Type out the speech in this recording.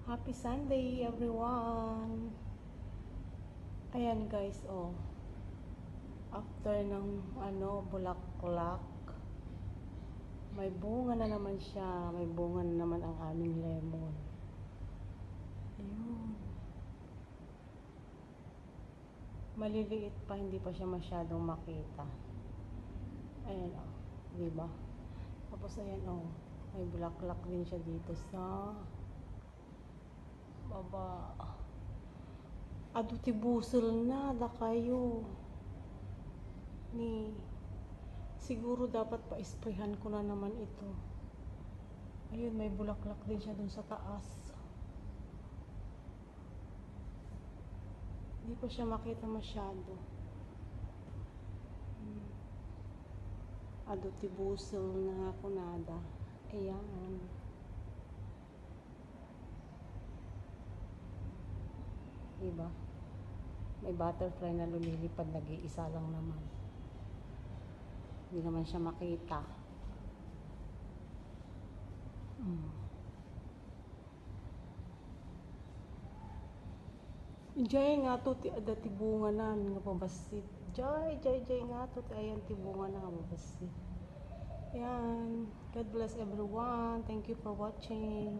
Happy Sunday, everyone! Ayan guys, oh. After ng bulaklak, may bunga na naman siya. May bunga na naman ang aming lemon. Ayun. Maliliit pa, hindi pa siya masyadong makita. Ayan, oh. Diba? Tapos ayan, oh. May bulaklak din siya dito sa baba. Adutibusol na da kayo ni siguro dapat pa-sprayhan ko na naman ito. Ayun, may bulaklak din siya dun sa taas. Hindi pa siya makita masyado. Adutibusol na ako nada. Ayan. Diba? May butterfly na lumilipad, nag-iisa lang naman. Hindi naman siya makita. Jay nga to ti ada tibunganan nga pabasit. Jay nga to ti ayan tibungan nga pabasit. Yan. God bless everyone. Thank you for watching.